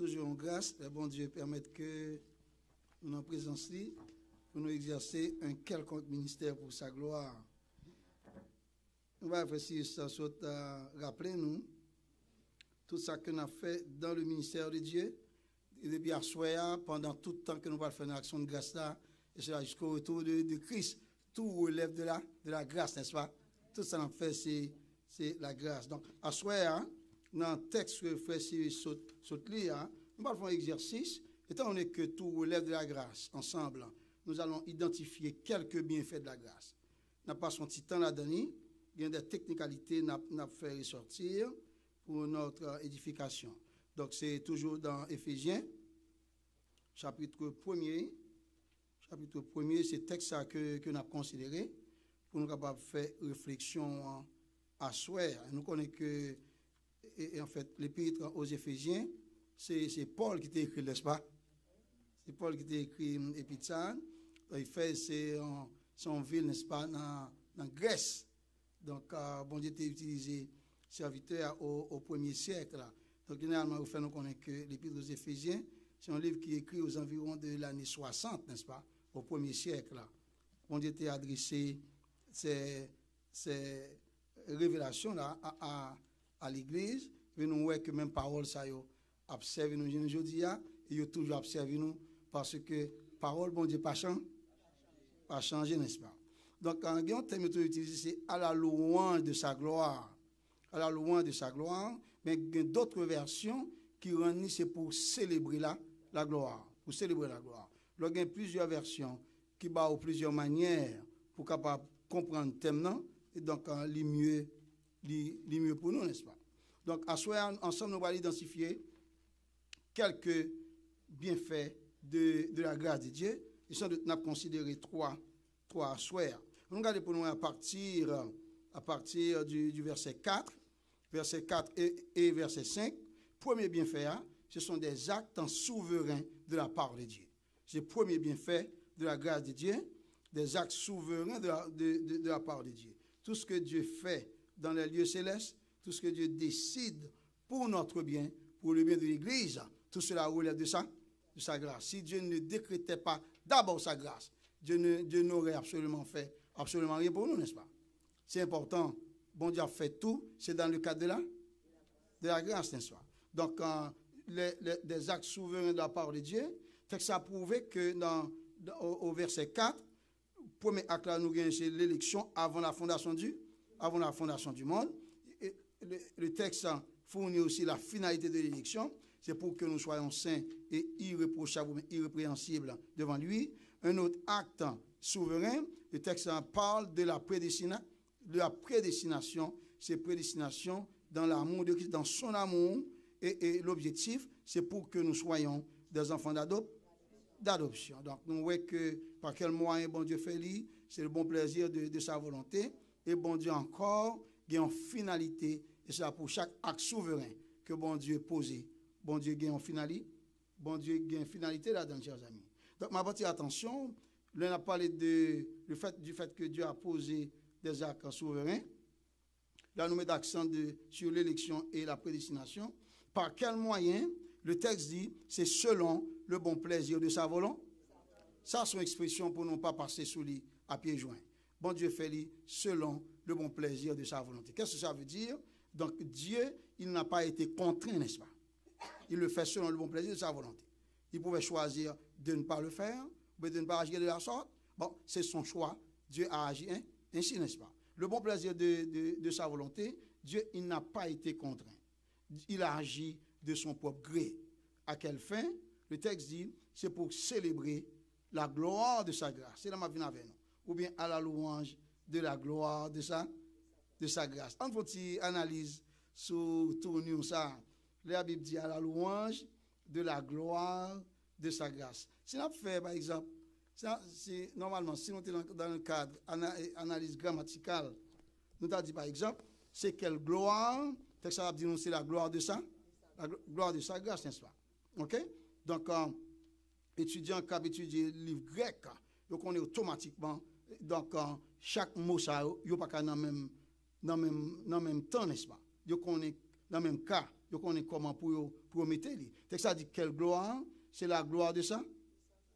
toujours en grâce. Le bon Dieu permette que nous en présence pour nous exercer un quelconque ministère pour sa gloire. On va essayer ça, rappeler nous tout ça que nous avons fait dans le ministère de Dieu. Et depuis à soir, pendant tout le temps que nous allons faire une action de grâce là, et c'est jusqu'au retour de Christ, tout relève de la grâce, n'est-ce pas? Tout ça qu'on fait, c'est la grâce. Donc, à soir, dans le texte que frère saute lire, nous allons faire un exercice, étant donné que tout relève de la grâce, ensemble, nous allons identifier quelques bienfaits de la grâce. Nous passons un petit temps là-dedans, il y a des technicalités nous fait ressortir pour notre édification. Donc, c'est toujours dans Éphésiens, chapitre 1er. Chapitre 1er, c'est le texte que nous avons considéré pour nous capables de faire réflexion à soi. Nous connaissons que, et en fait, l'épître aux Éphésiens, c'est Paul qui t'a écrit, n'est-ce pas? C'est Paul qui t'a écrit l'épître. Il fait son ville, n'est-ce pas, dans Grèce. Donc, bon Dieu t'a utilisé serviteur au 1er siècle. Là. Donc, généralement, nous connaissons que l'épître aux Éphésiens, c'est un livre qui est écrit aux environs de l'année 60, n'est-ce pas? Au 1er siècle. Là. On était adressé ces révélations-là à l'Église. Et nous voyons que même parole, ça y observe nous aujourd'hui, et il a toujours observé nous, parce que parole, bon Dieu, pas changé, n'est-ce pas? Donc, en un terme utilisé, c'est à la louange de sa gloire. À la louange de sa gloire, mais il y a d'autres versions qui rendent c'est pour célébrer la gloire. Pour célébrer la gloire. Donc, il y a plusieurs versions qui ont plusieurs manières pour capable comprendre le thème, et donc, les mieux pour nous, n'est-ce pas? Donc, à soi, ensemble, nous allons identifier quelques bienfaits de la grâce de Dieu. Et sans doute, nous avons considéré trois à soi. Nous regardons pour nous à partir du verset 4 et verset 5. Premier bienfait, ce sont des actes souverains de la part de Dieu. C'est le premier bienfait de la grâce de Dieu, des actes souverains de la part de Dieu. Tout ce que Dieu fait dans les lieux célestes, tout ce que Dieu décide pour notre bien, pour le bien de l'Église, tout cela relève de sa grâce. Si Dieu ne décrétait pas d'abord sa grâce, Dieu n'aurait absolument rien pour nous, n'est-ce pas? C'est important. Bon Dieu a fait tout, c'est dans le cadre de la grâce, n'est-ce pas? Donc, des actes souverains de la part de Dieu, ça a prouvé que au verset 4, le premier acte là, nous gagnons, c'est l'élection avant la fondation du monde. Et le texte fournit aussi la finalité de l'élection, c'est pour que nous soyons saints et irréprochables, irrépréhensibles devant lui. Un autre acte souverain, le texte parle de la prédestination, c'est prédestination dans l'amour de Christ, dans son amour, et l'objectif, c'est pour que nous soyons des enfants d'adoption. Donc, nous voyons que par quel moyen bon Dieu fait lui, c'est le bon plaisir de sa volonté, et bon Dieu encore, il y a une finalité, et c'est pour chaque acte souverain que bon Dieu posé. Bon Dieu a une finalité, là-dedans, chers amis. Donc, ma petite attention, là, on a parlé du fait que Dieu a posé des actes souverains. Là, nous mettons l'accent sur l'élection et la prédestination. Par quel moyen? Le texte dit, c'est selon le bon plaisir de sa volonté. Ça, c'est une expression pour ne pas passer sous lui à pieds joints. Bon Dieu fait lui selon le bon plaisir de sa volonté. Qu'est-ce que ça veut dire? Donc, Dieu, il n'a pas été contraint, n'est-ce pas? Il le fait selon le bon plaisir de sa volonté. Il pouvait choisir de ne pas le faire, ou de ne pas agir de la sorte. Bon, c'est son choix. Dieu a agi ainsi, n'est-ce pas? Le bon plaisir de sa volonté, Dieu, il n'a pas été contraint. Il a agi de son propre gré. À quelle fin? Le texte dit, c'est pour célébrer la gloire de sa grâce. C'est là ma vie avec nous. Ou bien à la louange de la gloire de sa grâce. En faut-il analyse sur tournure ça. La Bible dit à la louange de la gloire de sa grâce. Si on fait, par exemple, ça, normalement, si on est dans le cadre analyse grammaticale, nous avons dit par exemple, c'est quelle gloire, ça va dire c'est la gloire de sa grâce, n'est-ce pas? Ok? Donc, étudiant qui a étudié le livre grec, donc on est automatiquement, donc chaque mot ça, il n'y a pas dans même temps, n'est-ce pas? Donc on est dans le même cas, vous connaissez comment pour mettre les. Ça dit quelle gloire? C'est la gloire de ça?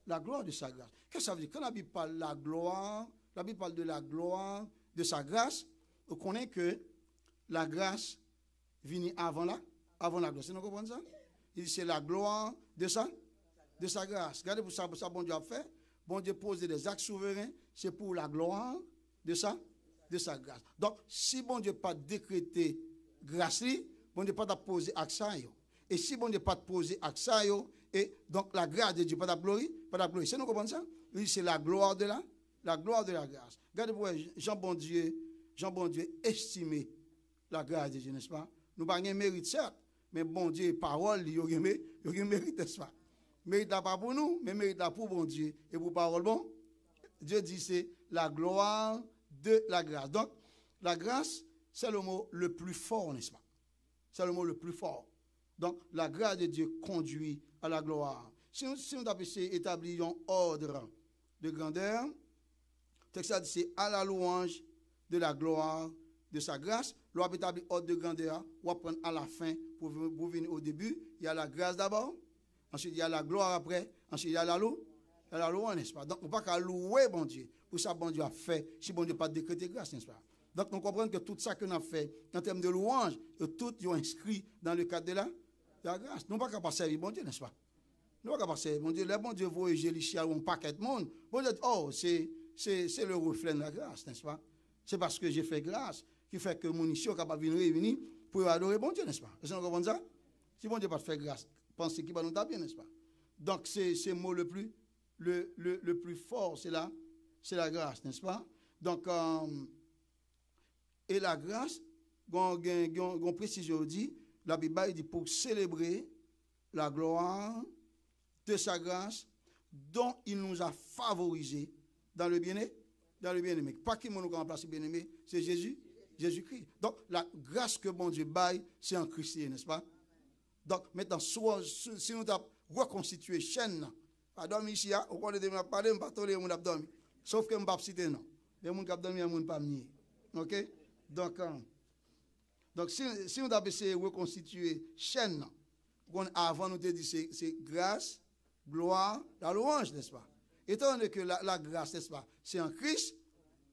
La gloire de sa grâce. Qu'est-ce que ça veut dire? Quand la Bible parle de la gloire, la Bible parle de la gloire de sa grâce, vous connaissez que la grâce vient avant la grâce. Vous comprenez ça? Il dit c'est la gloire de sa grâce. Regardez pour ça, bon Dieu a fait. Bon Dieu pose des actes souverains, c'est pour la gloire de sa grâce. Donc, si bon Dieu n'a pas décrété grâce, bon Dieu n'a pas posé acte ça. Et si bon Dieu n'a pas posé acte ça, et donc la grâce de Dieu, pas de gloire. C'est nous comprenons ça? Oui, c'est la gloire de la grâce. Regardez pour Jean bon Dieu estimé la grâce de Dieu, n'est-ce pas? Nous n'avons pas de mérite, certes, mais bon Dieu, parole, il y a un mérite, n'est-ce pas? Mérite là pas pour nous, mais mérite là pour bon Dieu. Et pour parole, bon, Dieu dit c'est la gloire de la grâce. Donc, la grâce, c'est le mot le plus fort, n'est-ce pas? C'est le mot le plus fort. Donc, la grâce de Dieu conduit à la gloire. Si nous avons établi un ordre de grandeur, texte dit c'est à la louange de la gloire de sa grâce. L'on établi ordre de grandeur, on va prendre à la fin pour venir au début. Il y a la grâce d'abord, ensuite il y a la gloire après, ensuite il y a la louange, n'est-ce pas? Donc, on ne peut pas louer bon Dieu pour ça bon Dieu a fait, si bon Dieu n'a pas décrété grâce, n'est-ce pas? Donc, nous comprenons que tout ça qu'on a fait en termes de louange, tout est inscrit dans le cadre de la grâce. Nous ne pouvons pas capable de servir bon Dieu, n'est-ce pas? Nous ne pouvons pas capable de servir bon Dieu. Le bon Dieu voit Jélichia ou un paquet de monde. Bon Dieu dit, oh, c'est le reflet de la grâce, n'est-ce pas? C'est parce que j'ai fait grâce qui fait que mon ici est capable de venir réunir pour adorer bon Dieu, n'est-ce pas? Est-ce que vous comprenez ça? Si bon Dieu n'a pas fait grâce, pensez qu'il va nous taper, n'est-ce pas? Donc, c'est le mot le plus fort, c'est la grâce, n'est-ce pas? Donc, et la grâce, on précision dit, la Bible dit pour célébrer la gloire de sa grâce dont il nous a favorisés dans le bien-aimé. Pas qui nous remplace le bien-aimé, c'est Jésus-Christ. Donc, la grâce que bon Dieu baille, c'est en Christ, n'est-ce pas? Donc, maintenant, si nous avons reconstitué chaîne, pardon, ici, au point de parler, je ne vais pas tolérer mon abdomen. Sauf que je ne vais pas citer, non. Les gens qui ont dormi, ils ne pas nier. OK? Donc, si nous avons essayé de reconstituer chaîne, avant nous te dit c'est grâce, gloire, la louange, n'est-ce pas? Étant donné que la grâce, n'est-ce pas, c'est en Christ,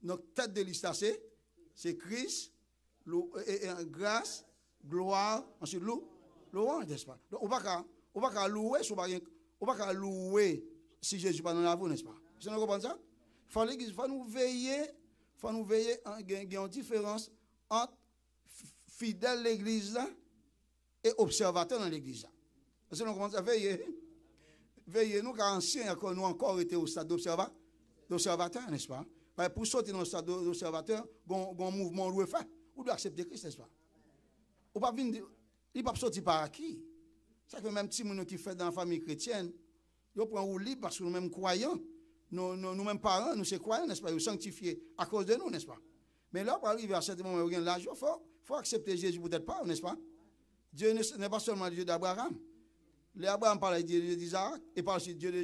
notre tête de liste, c'est Christ, grâce, gloire, ensuite louange, n'est-ce pas? Donc, on ne va pas louer, on va pas louer si Jésus n'est pas dans la vie, n'est-ce pas? Vous comprenez ça? Il faut nous veiller, il y a une différence entre fidèle l'église et observateur dans l'église. Parce que nous commençons à veiller, nous, car anciens, nous encore été au stade d'observateur, n'est-ce pas? Pour sortir dans le stade d'observateur, un mouvement loué fait, ou doit accepter Christ, n'est-ce pas? Ou pas venir, il ne peut pas sortir par qui? Ça fait même petit monde qui fait dans la famille chrétienne, ils prennent ou libre parce que nous-mêmes croyants, nous-mêmes parents, nous sommes croyants, n'est-ce pas? Nous sommes sanctifiés à cause de nous, n'est-ce pas? Mais là, pour arriver à ce moment où il y a l'argent, il faut accepter Jésus peut-être pas, n'est-ce pas? Dieu n'est pas seulement le Dieu d'Abraham. Abraham parle de Dieu d'Isaac et parle aussi de Dieu de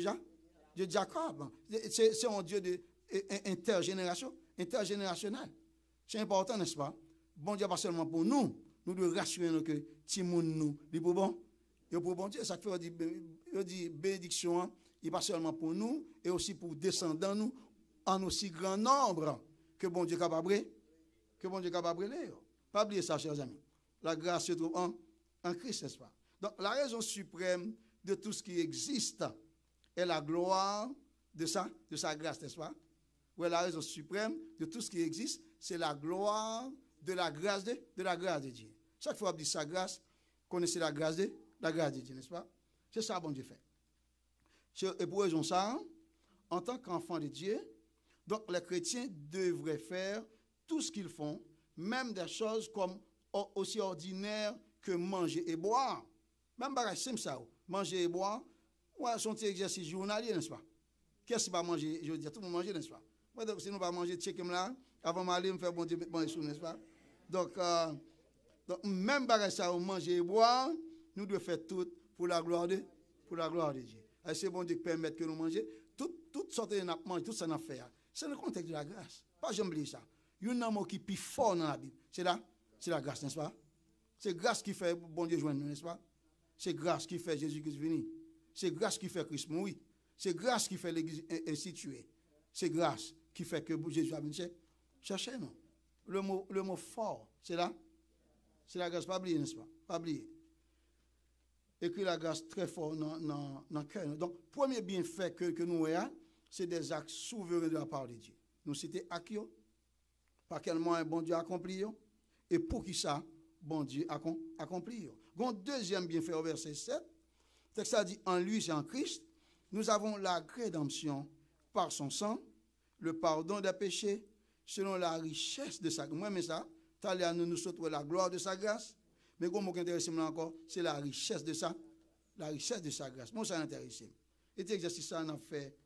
Jacob. C'est un Dieu intergénérationnel. C'est important, n'est-ce pas? Bon Dieu, pas seulement pour nous, nous devons rassurer que Timoun nous, il est pour bon. Il est pour bon Dieu. Ça fait dit bénédiction, il n'est pas seulement pour nous, et aussi pour descendants nous, en aussi grand nombre que bon Dieu est capable de pas oublier ça, chers amis. La grâce se trouve en Christ, n'est-ce pas? Donc, la raison suprême de tout ce qui existe est la gloire de sa grâce, n'est-ce pas? Oui, la raison suprême de tout ce qui existe, c'est la gloire de la grâce de Dieu. Chaque fois qu'on dit sa grâce, connaissez la grâce de Dieu, n'est-ce pas? C'est ça, bon Dieu fait. Et pour raison ça, en tant qu'enfant de Dieu, donc les chrétiens devraient faire tout ce qu'ils font, même des choses comme aussi ordinaires que manger et boire. Même bagage simple ça, manger et boire, ouais, son petit exercice journalier, n'est-ce pas? Qu'est-ce qui va manger? Je veux dire, tout le monde mange, n'est-ce pas? Moi, donc, si nous va manger chicken là, avant d'aller me faire bon Dieu, mettre mon sous, n'est-ce pas? Donc, même bagage ça, manger et boire, nous devons faire tout pour la gloire de Dieu. Et c'est bon Dieu qui permet que nous mangions. Toutes sortes de manger, tout ça n'a fait. C'est le contexte de la grâce. Pas j'oublie ça. Il y a un mot qui est plus fort dans la Bible. C'est la grâce, n'est-ce pas? C'est grâce qui fait bon Dieu joindre nous, n'est-ce pas? C'est grâce qui fait Jésus-Christ venir. C'est grâce qui fait Christ mourir. C'est grâce qui fait l'Église instituée. C'est grâce qui fait que Jésus a venu chercher nous. Le mot fort, c'est là. C'est la grâce, pas oublier, n'est-ce pas? Pas oublier. Écrit la grâce très fort dans le cœur. Donc, premier bienfait que nous avons, c'est des actes souverains de la part de Dieu. Nous citons actes, par quel moyen bon Dieu a accompli, et pour qui ça, bon Dieu a accompli. Donc, deuxième bienfait au verset 7, le texte a dit, en lui, c'est en Christ, nous avons la rédemption par son sang, le pardon des péchés, selon la richesse de sa grâce. Moi, mais ça, nous souhaitons la gloire de sa grâce. Mais comme mot qui intéresse encore, c'est la richesse de sa grâce. Moi, ça intéresse. Et cet exercice, ça, on a fait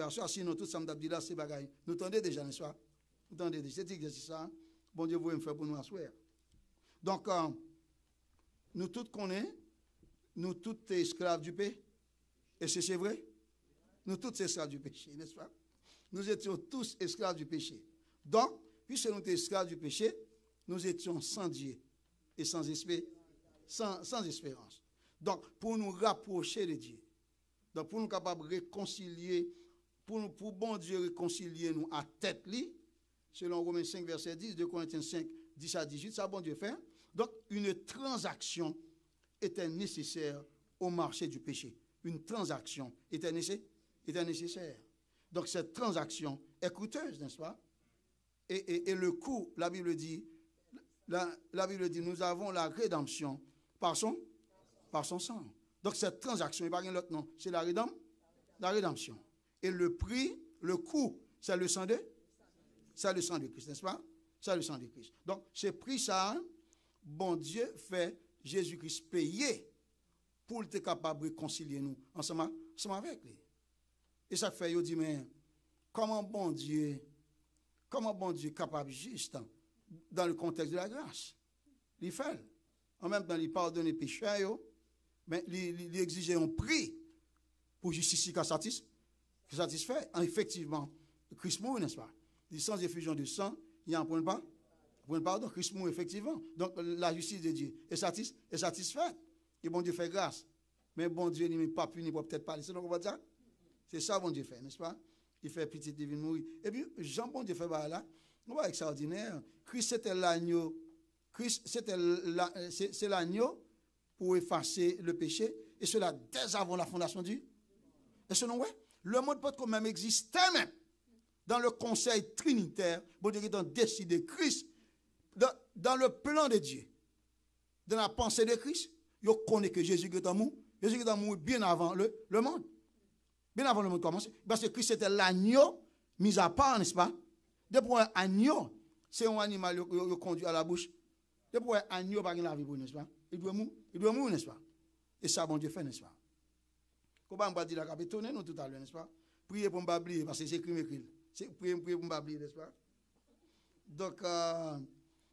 ça. Sinon, tout ça, dit là, c'est bagaille. Nous tendez déjà, n'est-ce pas? Nous tendez déjà. Cet exercice, ça, bon Dieu, vous me faire pour nous asseoir. Donc, nous tous connaissons, nous tous esclaves du péché. Et c'est vrai? Nous tous esclaves du péché, n'est-ce pas? Nous étions tous esclaves du péché. Donc, puisque nous étions esclaves du péché, nous étions sans Dieu et sans espérance. Donc, pour nous rapprocher de Dieu, donc pour nous capables de réconcilier, pour bon Dieu réconcilier nous à tête li, selon Romains 5, verset 10, 2 Corinthiens 5, 10 à 18, ça bon Dieu fait. Donc, une transaction était nécessaire au marché du péché. Une transaction était nécessaire. Donc, cette transaction est coûteuse, n'est-ce pas? Et le coût, la Bible dit, nous avons la rédemption par son sang. Donc, cette transaction, il n'y a pas l'autre nom, c'est la rédemption. Et le prix, le coût, c'est le sang de Christ, n'est-ce pas? C'est le sang de Christ. Donc, c'est prix ça, bon Dieu fait Jésus-Christ payer pour être capable de réconcilier nous ensemble avec lui. Et ça fait, il dit, mais comment bon Dieu est capable juste dans le contexte de la grâce? Il fait. En même temps, il pardonne les pécheurs, mais il exige un prix pour justifier qui satisfait. Effectivement, Christ mourit, n'est-ce pas? Sans effusion de sang, il y a un point de pardon. Christ mourit, effectivement. Donc, la justice de Dieu est satisfaite. Et bon Dieu fait grâce. Mais bon Dieu n'est pas puni pour peut-être parler. C'est donc on va dire. C'est ça bon Dieu fait, n'est-ce pas? Il fait petite divine mourir. Et puis, Jean bon Dieu fait là. On voit extraordinaire. Christ c'était l'agneau. Christ c'est l'agneau pour effacer le péché. Et cela dès avant la fondation du. Et selon ouais, le monde peut quand même exister même. Dans le conseil trinitaire, bon Dieu qui a décidé Christ, dans le plan de Dieu, dans la pensée de Christ, il connaît que Jésus est mort. Jésus est mort bien avant le monde. Bien avant le monde commence. Parce que Christ était l'agneau mis à part, n'est-ce pas? Depuis un agneau, c'est un animal qui conduit à la bouche. Depuis un agneau, pas la vie, n'est-ce pas? Il doit mourir, n'est-ce pas? Et ça, bon Dieu fait, n'est-ce pas? Comment on va dire la capitale, nous tout à l'heure, n'est-ce pas? Priez pour ne pas oublier, parce que c'est écrit. Priez pour ne pas oublier, n'est-ce pas? Donc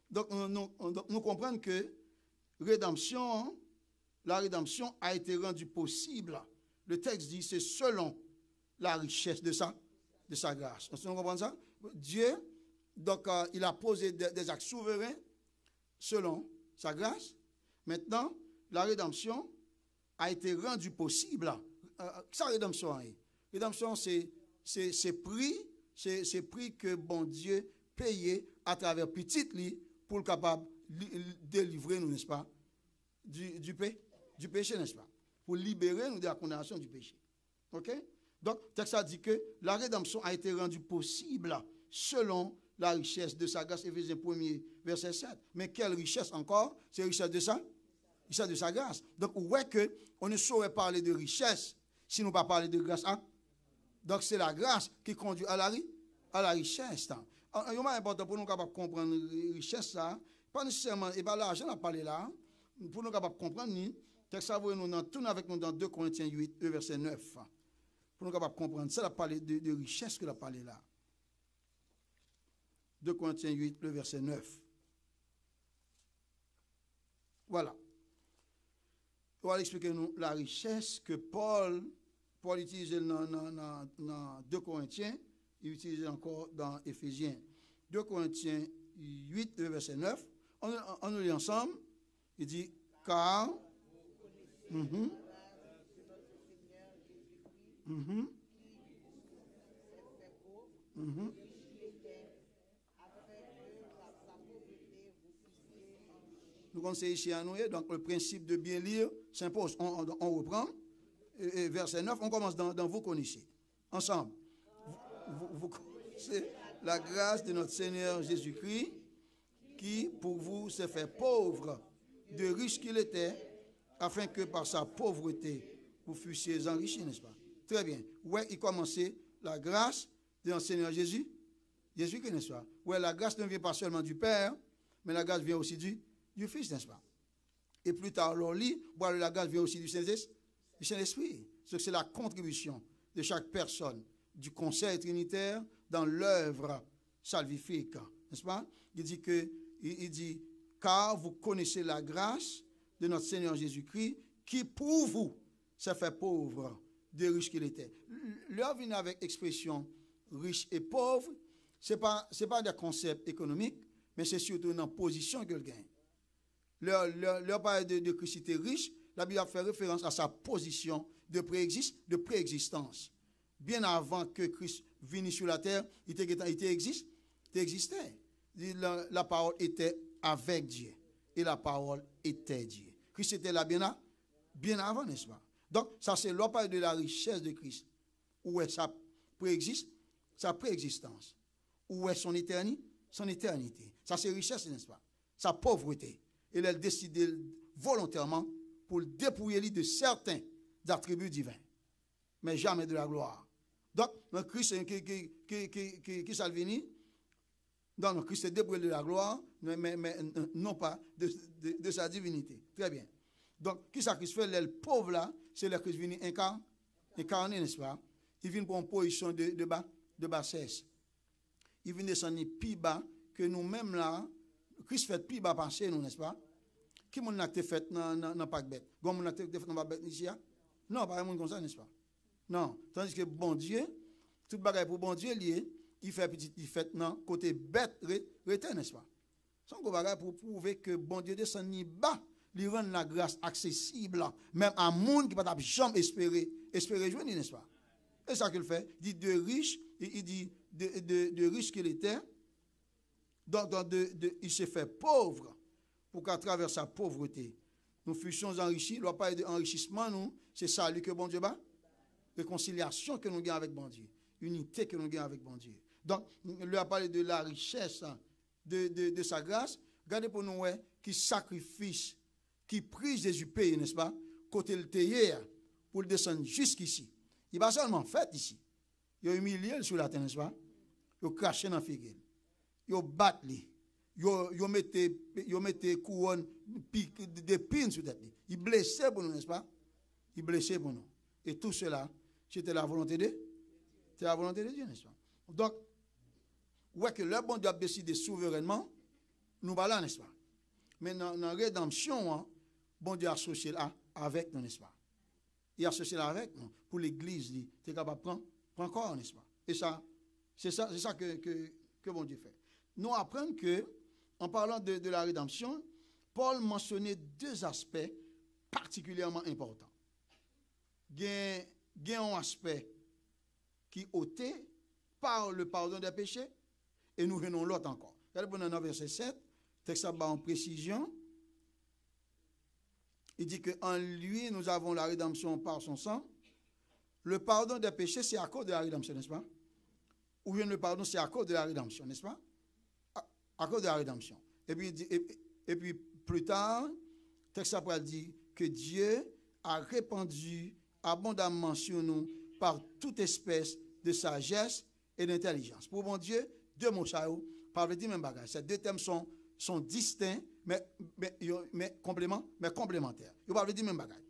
nous comprenons que la rédemption a été rendue possible. Le texte dit c'est selon la richesse de sa grâce. Vous comprenez ça? Dieu, donc, il a posé des actes souverains selon sa grâce. Maintenant, la rédemption a été rendue possible. Sa rédemption, rédemption, c'est prix que bon Dieu payait à travers petit lit pour le capable de délivrer nous, n'est-ce pas, du péché, n'est-ce pas, pour libérer nous de la condamnation du péché. Ok? Donc, le texte a dit que la rédemption a été rendue possible selon la richesse de sa grâce, Éphésiens 1er, verset 7. Mais quelle richesse encore? C'est la richesse de sa grâce. Donc, ouais que on ne saurait parler de richesse si nous ne pas parler de grâce. Hein? Donc, c'est la grâce qui conduit à la richesse. Il est important pour nous capables de comprendre la richesse, ça. Pas nécessairement, et bien l'argent, on a parlé là, pour nous capables de comprendre, texte ça, nous tourne avec nous dans 2 Corinthiens 8, verset 9. Pour nous capables de comprendre, ça, on a parlé de richesse que l'on a parlé là. 2 Corinthiens 8, le verset 9. Voilà. On va expliquer nous la richesse que Paul utilisait dans 2 Corinthiens, il utilise encore dans Éphésiens. 2 Corinthiens 8, le verset 9. On nous lit ensemble. Il dit, car. Mhm. Mhm. Mhm. Nous conseillons ici à nous, donc le principe de bien lire s'impose. On reprend, et verset 9, on commence dans vous connaissez. Ensemble. Vous connaissez la grâce de notre Seigneur Jésus-Christ, qui pour vous s'est fait pauvre, de riche qu'il était, afin que par sa pauvreté, vous fussiez enrichis, n'est-ce pas? Très bien. Ouais, il commençait la grâce de notre Seigneur Jésus. Jésus-Christ, n'est-ce pas? Ouais, la grâce ne vient pas seulement du Père, mais la grâce vient aussi du Fils, n'est-ce pas? Et plus tard, on lit, la grâce vient aussi du Saint-Esprit. C'est la contribution de chaque personne du conseil trinitaire dans l'œuvre salvifique, n'est-ce pas? Il dit, car vous connaissez la grâce de notre Seigneur Jésus-Christ, qui pour vous s'est fait pauvre, de riche qu'il était. L'heure vient avec expression riche et pauvre, ce n'est pas des concepts économiques, mais c'est surtout une position qu'il gagne. Leur parle de Christ était riche, la Bible a fait référence à sa position de préexistence. Bien avant que Christ vienne sur la terre, il existait. La parole était avec Dieu. Et la parole était Dieu. Christ était là bien avant, n'est-ce pas? Donc, ça c'est l'on parle de la richesse de Christ. Où est sa préexistence? Où est son éternité? Ça c'est richesse, n'est-ce pas? Sa pauvreté. Et elle a décidé volontairement pour le dépouiller de certains attributs divins. Mais jamais de la gloire. Donc, le Christ qui salvini, donc Christ est dépouillé de la gloire, mais non pas de sa divinité. Très bien. Donc, qui ça Christ fait? Le pauvre là, c'est le Christ venu incarné, n'est-ce pas? Il vient pour une position de bassesse. Il vient descendre plus bas que nous-mêmes là. Christ fait plus bas penser nous, n'est-ce pas? Qui mon a fait dans pas bête? Comment mon a fait dans pas bête ici? Non, pas monde comme ça, n'est-ce pas? Non, tandis que bon Dieu, tout bagaille pour bon Dieu lié, il fait petit, il fait non côté bête retient, n'est-ce pas? Son bagaille pour prouver que bon Dieu descend ni bas, lui rend la grâce accessible même à monde qui pas jamais espérer joindre, n'est-ce pas? Et ça qu'il fait, il dit de riche, il dit de riche qu'il était. Donc, il s'est fait pauvre pour qu'à travers sa pauvreté, nous fussions enrichis. Il ne doit pas être d'enrichissement, nous. C'est salut que bon Dieu bat. Réconciliation que nous gagnons avec bon Dieu. Unité que nous gagnons avec bon Dieu. Donc, il lui a parlé de la richesse de sa grâce. Regardez pour nous, qui sacrifice, qui prie Jésus paye, n'est-ce pas? Côté le hier pour le descendre jusqu'ici. Il va seulement fait ici. Il a humilié sur la terre, n'est-ce pas? Il a craché dans la figure. Yo bat li, yo mette couronne de pins sur tête. Il blessait pour nous, n'est-ce pas? Il blessait pour nous. Et tout cela, c'était la volonté de Dieu, n'est-ce pas? Donc, ouais que le bon Dieu a décidé souverainement, nous voilà, n'est-ce pas? Mais dans la rédemption, bon Dieu a associé là avec nous, n'est-ce pas? Il a associé là avec nous pour l'Église, il est capable de prendre corps, n'est-ce pas? Et ça, c'est ça que bon Dieu fait. Nous apprenons que, en parlant de la rédemption, Paul mentionnait deux aspects particulièrement importants. Il y a un aspect qui est ôté par le pardon des péchés, et nous venons l'autre encore. Regardez dans verset 7, texte en précision. Il dit qu'en lui, nous avons la rédemption par son sang. Le pardon des péchés, c'est à cause de la rédemption, n'est-ce pas? Ou bien le pardon, c'est à cause de la rédemption, n'est-ce pas? À cause de la rédemption. Et puis plus tard, texte après dit que Dieu a répandu abondamment sur nous par toute espèce de sagesse et d'intelligence. Pour mon Dieu, deux mots ça parlent du même bagage. Ces deux thèmes sont distincts, mais complémentaires. Ils parlent du même bagage.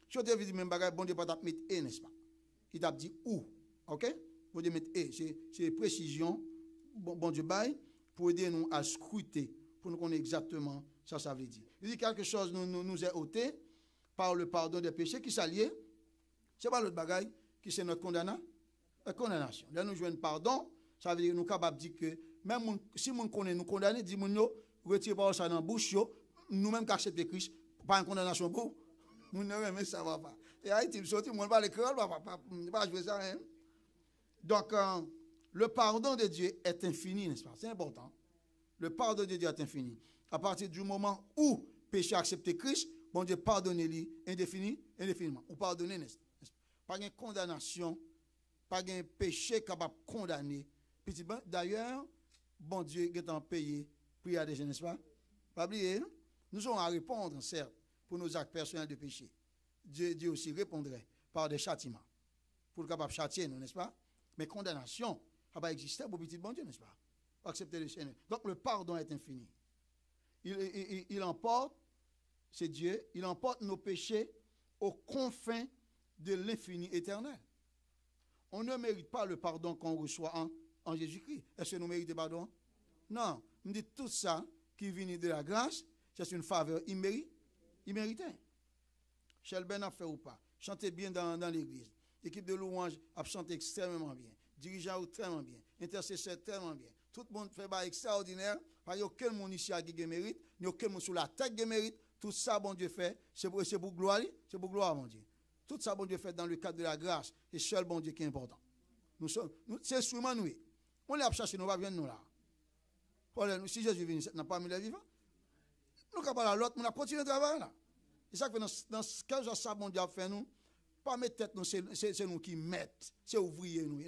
Si on dit du même bagage, bon Dieu pas mettre et, n'est-ce pas? Il t'a dit où, ok? Bon Dieu mettre et, c'est précision. Bon Dieu bail pour aider nous à scruter, pour nous connaître exactement ça veut dire. Il dit quelque chose nous est ôté par le pardon des péchés qui s'allie. C'est pas l'autre bagaille qui c'est notre condamnation. Là nous jouons pardon, ça veut dire nous capables de dire que même si nous connaissons nous condamner, dit nous retire pas ça dans bouche nous même qu'accepter Christ pas une condamnation pour nous ne remet ça va pas. Et Haïti me sorti moi pas l'écran pas jouer ça hein. Donc le pardon de Dieu est infini, n'est-ce pas? C'est important. Le pardon de Dieu est infini. À partir du moment où péché a accepté Christ, bon Dieu pardonne-lui indéfiniment. Ou pardonner, n'est-ce pas? Pas de condamnation, pas de péché capable de condamner. D'ailleurs, bon Dieu est en payé pour y aller, n'est-ce pas? Pas oublier, nous aurons à répondre, certes, pour nos actes personnels de péché. Dieu aussi répondrait par des châtiments pour le capable de châtier nous, n'est-ce pas? Mais condamnation n'a pas existé pour petit bon Dieu, n'est-ce pas? Pour accepter le Seigneur. Donc le pardon est infini. Il emporte, c'est Dieu, il emporte nos péchés aux confins de l'infini éternel. On ne mérite pas le pardon qu'on reçoit en Jésus-Christ. Est-ce que nous méritons pardon? Non. On dit tout ça qui vient de la grâce, c'est une faveur imméritée. Shelben a fait ou pas? Chantez bien dans l'église. L'équipe de louange a chanté extrêmement bien. Dirigeant extrêmement bien. Intercesseur tellement bien. Tout le monde fait pas extraordinaire. Il n'y a aucun monde ici qui mérite. Il n'y a aucun monde sur la tête qui mérite. Tout ça, bon Dieu fait, c'est pour gloire. C'est pour gloire, mon Dieu. Tout ça, bon Dieu fait dans le cadre de la grâce. C'est seul bon Dieu qui est important. C'est instrument nous. On l'a cherché, nous va venir nous là. Si Jésus vient, n'a pas mis les vivants. Nous ne pouvons pas l'autre, on a continué le travail là. C'est ça que dans 15 jours, ça, bon Dieu a fait nous. Pas mettre tête, nous, c'est nous qui mettons. C'est ouvrier, nous.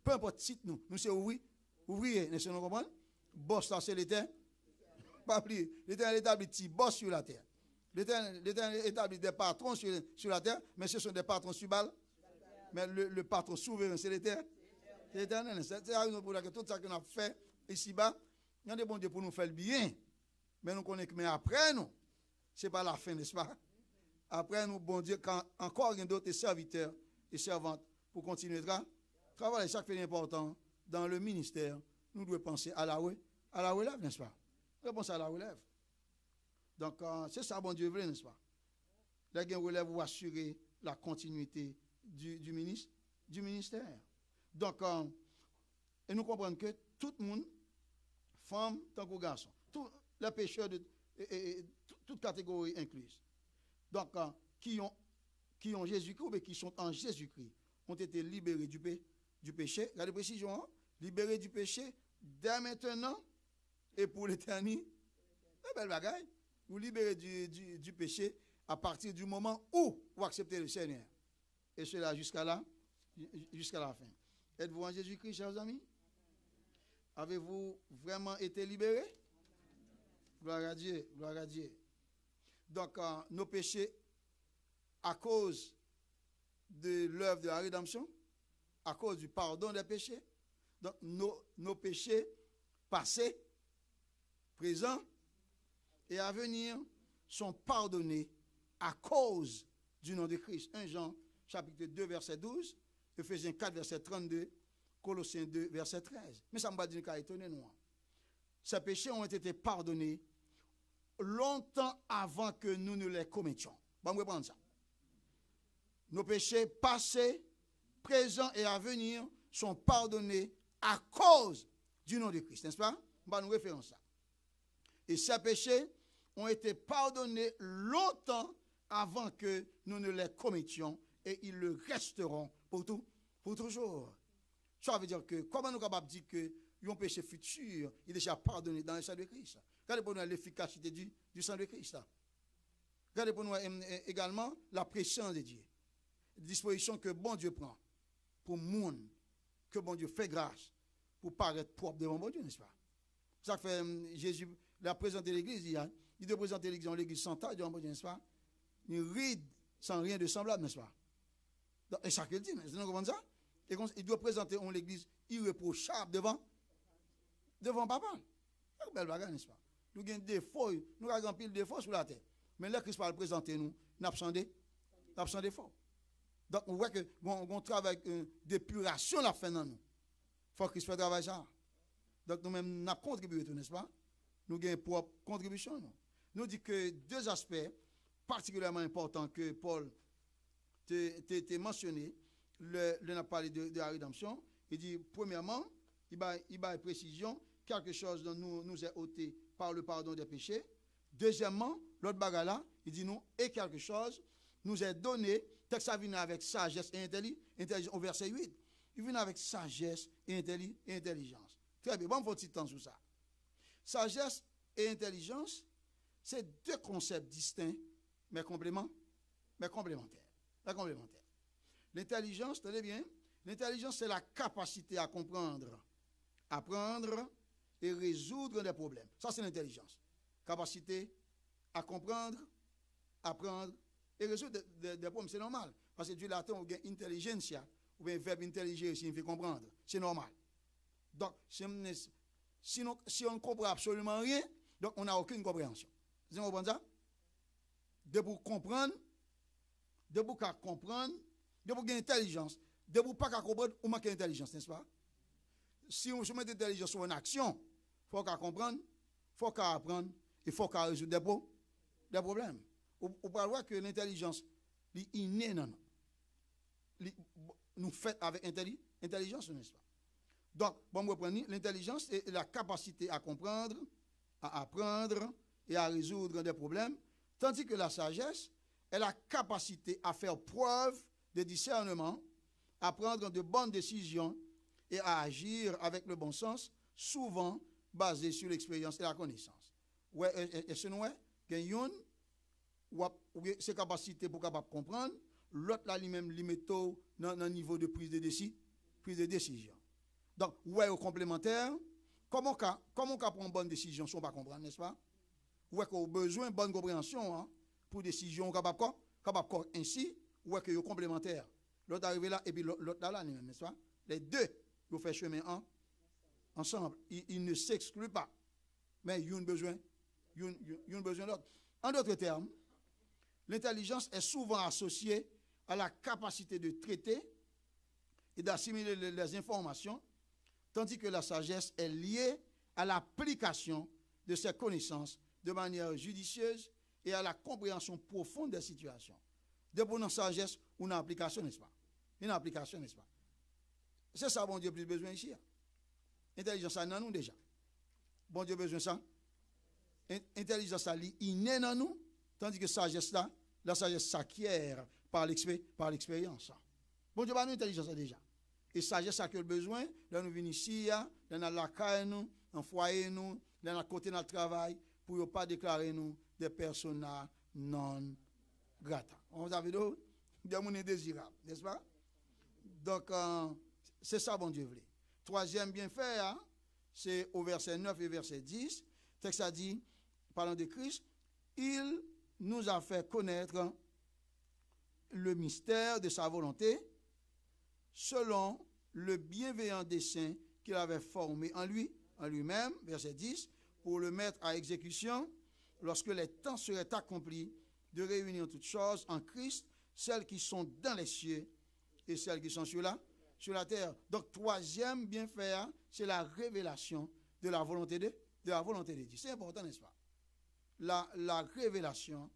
Peu importe titre, nous c'est ouvrier. Nous comprenons? Boss là, c'est l'éternel. Pas oublier. L'éternel établit petit boss sur la terre. L'éternel établit des patrons sur la terre, mais ce sont des patrons sur balle. Mais le patron souverain, c'est l'éternel. C'est l'éternel. C'est la raison pour laquelle tout ça qu'on a fait ici-bas, il y a des bons dieux pour nous faire le bien. Mais nous connaissons que mais après nous, ce n'est pas la fin, n'est-ce pas? Après nous, bon Dieu, quand encore il y a d'autres serviteurs et servantes pour continuer le travail, chaque fait important dans le ministère, nous devons penser à la relève, n'est-ce pas? Nous devons penser à la relève. Donc, c'est ça, bon Dieu veut, n'est-ce pas? La relève pour assurer la continuité du ministère. Donc, et nous comprenons que tout le monde, femme tant que garçon, tous les pécheurs de toute catégorie incluse. Donc, qui ont Jésus-Christ ou qui sont en Jésus-Christ ont été libérés du péché. Regardez précision, hein? Libérés du péché dès maintenant et pour l'éternité. C'est belle bagaille. Vous libérez du péché à partir du moment où vous acceptez le Seigneur. Et cela jusqu'à la fin. Êtes-vous en Jésus-Christ, chers amis? Avez-vous vraiment été libérés? Gloire à Dieu, gloire à Dieu. Donc, nos péchés, à cause de l'œuvre de la rédemption, à cause du pardon des péchés, donc nos péchés passés, présents et à venir sont pardonnés à cause du nom de Christ. 1 Jean chapitre 2, verset 12, Ephésiens 4, verset 32, Colossiens 2, verset 13. Mais ça ne m'a pas dit qu'à étonner nous. Ces péchés ont été pardonnés longtemps avant que nous ne les commettions. Bon, vous prendre ça. Nos péchés passés, présents et à venir sont pardonnés à cause du nom de Christ, n'est-ce pas? On va nous référer ça. Et ces péchés ont été pardonnés longtemps avant que nous ne les commettions et ils le resteront pour toujours. Ça veut dire que comment nous sommes capables de dire que un péché futur est déjà pardonné dans le sang de Christ? Regardez pour nous l'efficacité du sang de Christ. Regardez pour nous également la présence de Dieu. Disposition que bon Dieu prend pour le monde, que bon Dieu fait grâce pour paraître propre devant bon Dieu, n'est-ce pas? Ça fait Jésus l'a présenté l'église, il doit présenter l'église sans taille devant bon Dieu, n'est-ce pas? Une ride sans rien de semblable, n'est-ce pas? Et ça qu'il dit, vous comprenez ça? Et il doit présenter l'église irréprochable devant papa. C'est une belle bagarre, n'est-ce pas? Nous avons des défauts, nous avons rempli des défauts sur la terre. Mais là, Christ va le présenter, nous n'avons pas défauts. Donc, on voit que on travaille d'épuration la fin dans nous. Il faut que Christ fasse travail ça. Donc, nous-mêmes, nous avons contribué, n'est-ce pas? Nous avons une propre contribution. Nous disons que deux aspects particulièrement importants que Paul t'a mentionné, il a parlé de la rédemption. Il dit, premièrement, il va une précision, quelque chose dont nous est ôté par le pardon des péchés. Deuxièmement, l'autre bagarre là, il dit nous, et quelque chose nous est donné, texte ça vient avec sagesse et intelligence, au verset 8. Il vient avec sagesse et intelligence. Très bien, bon, on va un petit temps sur ça. Sagesse et intelligence, c'est deux concepts distincts, mais complémentaires. L'intelligence, tenez bien, l'intelligence, c'est la capacité à comprendre, apprendre et résoudre des problèmes. Ça, c'est l'intelligence. Capacité à comprendre, apprendre et résoudre des problèmes. C'est normal. Parce que du latin, on a intelligentsia, ou bien verbe intelliger signifie comprendre. C'est normal. Donc, si on ne comprend absolument rien, donc on n'a aucune compréhension. Vous comprenez ça? De pour comprendre, de pour comprendre, de pour gagner intelligence, de pour pas comprendre, on manque d'intelligence, n'est-ce pas? Si on se met d'intelligence sur une action, il faut qu'on comprenne, il faut qu'on apprenne, il faut qu'on résoudre des problèmes. On peut voir que l'intelligence est innée, non? Nous fait avec intelligence, n'est-ce pas? Donc, bon, vous reprenez, l'intelligence est la capacité à comprendre, à apprendre et à résoudre des problèmes, tandis que la sagesse est la capacité à faire preuve de discernement, à prendre de bonnes décisions et à agir avec le bon sens, souvent basé sur l'expérience et la connaissance. Ouais, et ce nous est, qu'il ou ses capacités pour capable comprendre, l'autre là lui-même limite dans le niveau de prise de décision. Donc, ouais, au complémentaire, comment on prend une bonne décision si on ne pas comprendre, n'est-ce pas? Ouais, qu'on a besoin de bonne compréhension hein, pour décision capable ainsi, ouais, que est complémentaire. L'autre arrivé là et puis l'autre là, n'est-ce pas? Les deux, ils font chemin ensemble. Ils ne s'excluent pas. Mais ils ont besoin de l'autre. En d'autres termes, l'intelligence est souvent associée à la capacité de traiter et d'assimiler les informations, tandis que la sagesse est liée à l'application de ces connaissances de manière judicieuse et à la compréhension profonde des situations. De pour une sagesse ou une application, n'est-ce pas? Une application, n'est-ce pas? C'est ça, bon Dieu, plus besoin ici. Intelligence, ça, nous déjà. Bon Dieu, besoin de ça. Intelligence, ça, il est dans nous, tandis que sagesse, là, la sagesse s'acquiert par l'expérience. Bon Dieu, nous intelligence, ça déjà. Et sagesse, ça que le besoin, là, nous venons ici, dans la caille, nous, dans le foyer, nous, dans le côté de notre travail, pour ne pas déclarer nous des personnes non grata. On vous a vu des gens indésirables, n'est-ce pas? Donc, c'est ça, bon Dieu voulait. Troisième bienfait, hein, c'est au verset 9 et verset 10. Le texte a dit, parlant de Christ, il nous a fait connaître le mystère de sa volonté selon le bienveillant dessein qu'il avait formé en lui-même, verset 10, pour le mettre à exécution lorsque les temps seraient accomplis de réunir toutes choses en Christ, celles qui sont dans les cieux et celles qui sont sur la terre. Donc, troisième bienfait, c'est la révélation de la volonté de Dieu. C'est important, n'est-ce pas? La révélation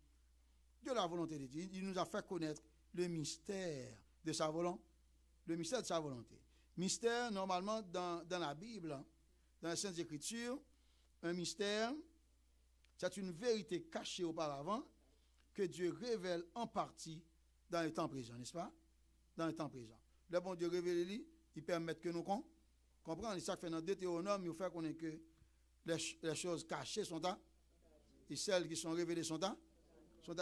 de la volonté de Dieu. Il nous a fait connaître le mystère de sa volonté. Le mystère de sa volonté. Mystère, normalement, dans la Bible, dans les Saintes Écritures, un mystère, c'est une vérité cachée auparavant que Dieu révèle en partie dans le temps présent, n'est-ce pas? Dans le temps présent. Le bon Dieu révèle, il permet que nous comprenions. C'est ça que fait dans Deutéronome, il fait connaître que les choses cachées sont à, et celles qui sont révélées sont à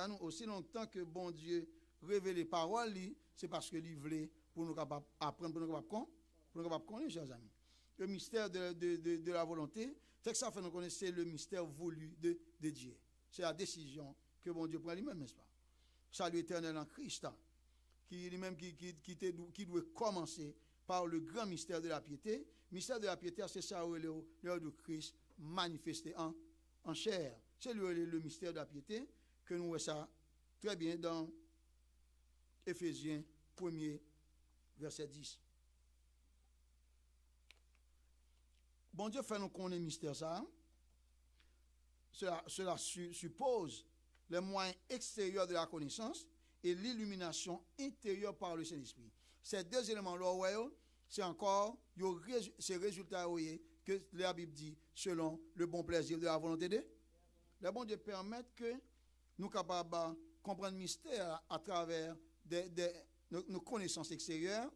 nous. Aussi longtemps que bon Dieu révèle les paroles, c'est parce que il voulait pour nous capables apprendre, pour nous capables connaître, chers amis. Le mystère de la volonté, c'est que ça fait nous connaître le mystère voulu de Dieu. C'est la décision que bon Dieu prend lui-même, n'est-ce pas? Salut éternel en Christ, qui lui-même qui doit commencer par le grand mystère de la piété. Le mystère de la piété, c'est ça où l'heure de Christ manifesté en chair. C'est le mystère de la piété que nous voyons ça très bien dans Éphésiens 1er, verset 10. Bon Dieu fait nous connaître le mystère ça. Cela suppose les moyens extérieurs de la connaissance et l'illumination intérieure par le Saint-Esprit. Ces deux éléments-là, c'est encore ces résultats que la Bible dit selon le bon plaisir de la volonté de Dieu. Le bon Dieu permet que nous capables de comprendre le mystère à travers nos connaissances extérieures,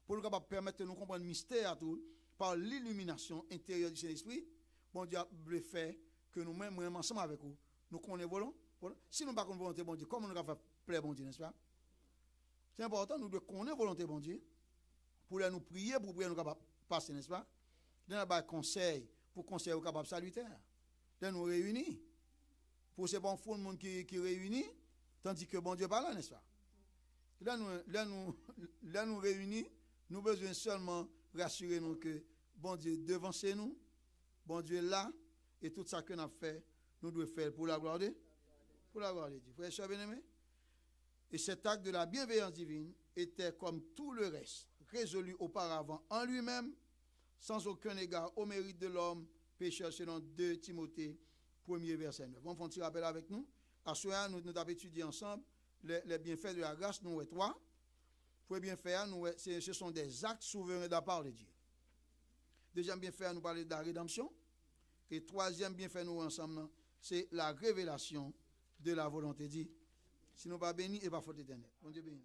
pour nous capables de permettre de nous comprendre le mystère tout, par l'illumination intérieure du Saint-Esprit. Bon Dieu veut faire que nous-mêmes, vraiment ensemble avec vous, nous connaissons volonté. Si nous ne connaissons pas volonté bon Dieu, comment nous allons faire plaire bon Dieu, n'est-ce pas? C'est important, nous devons connaître volonté bon Dieu, pour nous prier, pour prier nous capables de passer, n'est-ce pas? Nous avons conseil, pour conseil aux capables salutaires. Nous nous réunir. Pour ces bons fonds de monde qui réunit, tandis que bon Dieu pas là, n'est-ce pas? Là nous réunir, nous avons besoin seulement rassurer nous que bon Dieu devant nous, bon Dieu là, et tout ça que nous avons fait, nous devons faire pour la gloire de Dieu. Frères et sœurs bien-aimés, et cet acte de la bienveillance divine était comme tout le reste, résolu auparavant en lui-même, sans aucun égard au mérite de l'homme pécheur, selon 2 Timothée 1er verset 9. On fait un petit rappel avec nous. À ce moment, nous avons étudié ensemble les bienfaits de la grâce, nous, 3. Pour les bienfaits, ce sont des actes souverains de la part de Dieu. Deuxième bienfait, nous parlons de la rédemption. Et troisième bienfait, nous, ensemble, c'est la révélation de la volonté de Dieu. Si nous ne pas bénis, et pas faute éternelle. Bon Dieu béni.